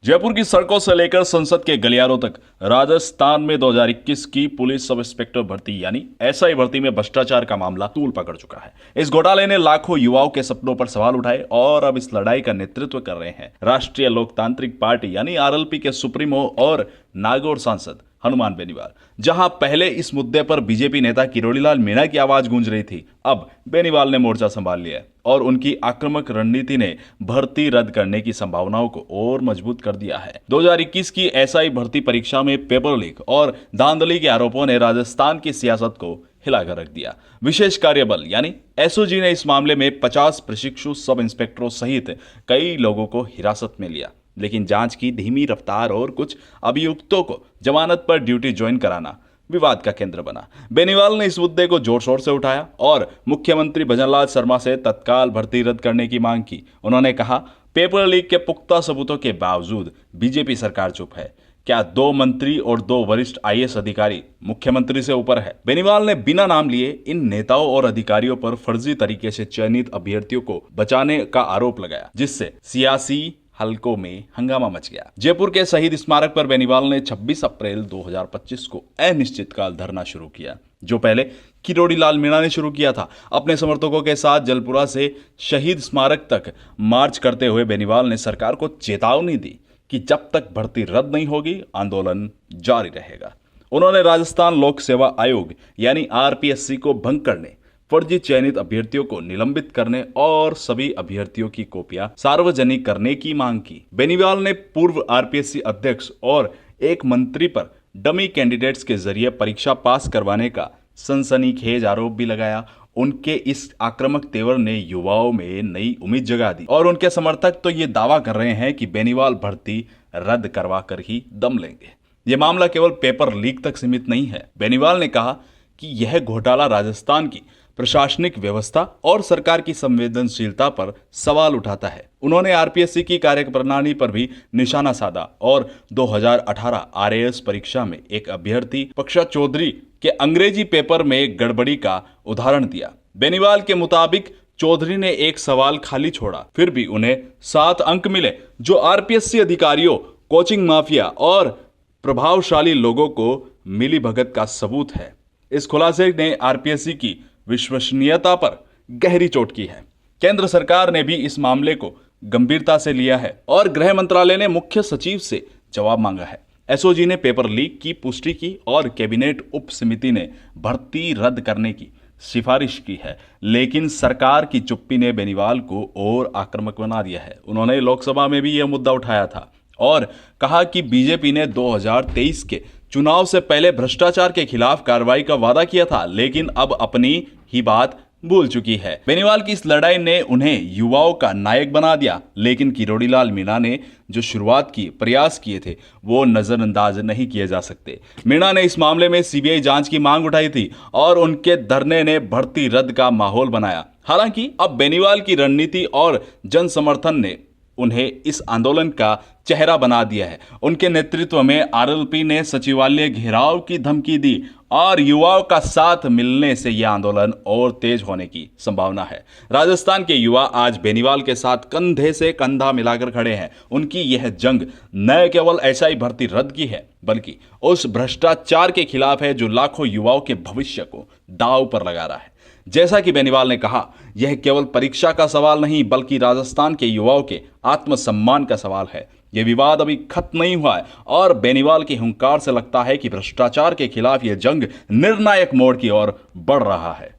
जयपुर की सड़कों से लेकर संसद के गलियारों तक राजस्थान में 2021 की पुलिस सब इंस्पेक्टर भर्ती यानी एसआई भर्ती में भ्रष्टाचार का मामला तूल पकड़ चुका है। इस घोटाले ने लाखों युवाओं के सपनों पर सवाल उठाए और अब इस लड़ाई का नेतृत्व कर रहे हैं राष्ट्रीय लोकतांत्रिक पार्टी यानी आरएलपी के सुप्रीमो और नागौर सांसद हनुमान बेनीवाल। जहां पहले इस मुद्दे पर बीजेपी नेता किरोड़ीलाल मीणा की आवाज गूंज रही थी, अब बेनीवाल ने मोर्चा संभाल लिया है और उनकी आक्रामक रणनीति ने भर्ती रद्द करने की संभावनाओं को और मजबूत कर दिया है। 2021 की एसआई भर्ती परीक्षा में पेपर लीक और धांधली के आरोपों ने राजस्थान की सियासत को हिलाकर रख दिया। विशेष कार्यबल यानी एसओजी ने इस मामले में 50 प्रशिक्षु सब इंस्पेक्टरों सहित कई लोगों को हिरासत में लिया, लेकिन जांच की धीमी रफ्तार और कुछ अभियुक्तों को जमानत पर ड्यूटी ज्वाइन कराना विवाद का केंद्र बना। बेनीवाल ने इस मुद्दे को जोर शोर से उठाया और मुख्यमंत्री भजनलाल शर्मा से तत्काल भर्ती रद्द करने की मांग की। उन्होंने कहा, पेपर लीक के पुख्ता सबूतों के बावजूद बीजेपी सरकार चुप है। क्या 2 मंत्री और 2 वरिष्ठ आईएएस अधिकारी मुख्यमंत्री से ऊपर है? बेनीवाल ने बिना नाम लिए इन नेताओं और अधिकारियों पर फर्जी तरीके से चयनित अभ्यर्थियों को बचाने का आरोप लगाया, जिससे सियासी हलकों में हंगामा मच गया। जयपुर के शहीद स्मारक पर बेनीवाल ने 26 अप्रैल 2025 को अनिश्चितकाल धरना शुरू किया, जो पहले किरोड़ीलाल मीणा ने शुरू किया था। अपने समर्थकों के साथ जलपुरा से शहीद स्मारक तक मार्च करते हुए बेनीवाल ने सरकार को चेतावनी दी कि जब तक भर्ती रद्द नहीं होगी, आंदोलन जारी रहेगा। उन्होंने राजस्थान लोक सेवा आयोग यानी आरपीएससी को भंग करने, फर्जी चयनित अभ्यर्थियों को निलंबित करने और सभी अभ्यर्थियों की कॉपियां सार्वजनिक करने की मांग की। बेनीवाल ने पूर्व आरपीएससी अध्यक्ष और एक मंत्री पर डमी कैंडिडेट्स के जरिए परीक्षा पास करवाने का सनसनीखेज आरोप भी लगाया। उनके इस आक्रामक तेवर ने युवाओं में नई उम्मीद जगा दी और उनके समर्थक तो ये दावा कर रहे हैं कि बेनीवाल भर्ती रद्द करवा कर ही दम लेंगे। ये मामला केवल पेपर लीक तक सीमित नहीं है। बेनीवाल ने कहा कि यह घोटाला राजस्थान की प्रशासनिक व्यवस्था और सरकार की संवेदनशीलता पर सवाल उठाता है। उन्होंने आरपीएससी की कार्यप्रणाली पर भी निशाना साधा और 2018 आरएएस परीक्षा में एक अभ्यर्थी पक्षा चौधरी के अंग्रेजी पेपर में गड़बड़ी का उदाहरण दिया। बेनीवाल के मुताबिक चौधरी ने एक सवाल खाली छोड़ा, फिर भी उन्हें 7 अंक मिले, जो आरपीएससी अधिकारियों, कोचिंग माफिया और प्रभावशाली लोगों को मिली भगत का सबूत है। इस खुलासे ने आरपीएससी की विश्वसनीयता पर गहरी चोट की है। केंद्र सरकार ने भी इस मामले को गंभीरता से लिया है और गृह मंत्रालय ने मुख्य सचिव से जवाब मांगा है। एसओजी ने पेपर लीक की पुष्टि की और कैबिनेट उप समिति ने भर्ती रद्द करने की सिफारिश की है, लेकिन सरकार की चुप्पी ने बेनीवाल को और आक्रामक बना दिया है। उन्होंने लोकसभा में भी यह मुद्दा उठाया था और कहा कि बीजेपी ने 2023 के चुनाव से पहले भ्रष्टाचार के खिलाफ कार्रवाई का वादा किया था, लेकिन अब अपनी ही बात भूल चुकी है। बेनीवाल की इस लड़ाई ने उन्हें युवाओं का नायक बना दिया, लेकिन किरोड़ीलाल मीणा ने जो शुरुआत की प्रयास किए थे वो नजरअंदाज नहीं किए जा सकते। मीणा ने इस मामले में सीबीआई जांच की मांग उठाई थी और उनके धरने ने भर्ती रद्द का माहौल बनाया। हालांकि अब बेनीवाल की रणनीति और जन समर्थन ने उन्हें इस आंदोलन का चेहरा बना दिया है। उनके नेतृत्व में आरएलपी ने सचिवालय घेराव की धमकी दी और युवाओं का साथ मिलने से यह आंदोलन और तेज होने की संभावना है। राजस्थान के युवा आज बेनीवाल के साथ कंधे से कंधा मिलाकर खड़े हैं। उनकी यह जंग न केवल एसआई भर्ती रद्द की है, बल्कि उस भ्रष्टाचार के खिलाफ है जो लाखों युवाओं के भविष्य को दांव पर लगा रहा है। जैसा कि बेनीवाल ने कहा, यह केवल परीक्षा का सवाल नहीं बल्कि राजस्थान के युवाओं के आत्मसम्मान का सवाल है। यह विवाद अभी खत्म नहीं हुआ है और बेनीवाल की हुंकार से लगता है कि भ्रष्टाचार के खिलाफ यह जंग निर्णायक मोड़ की ओर बढ़ रहा है।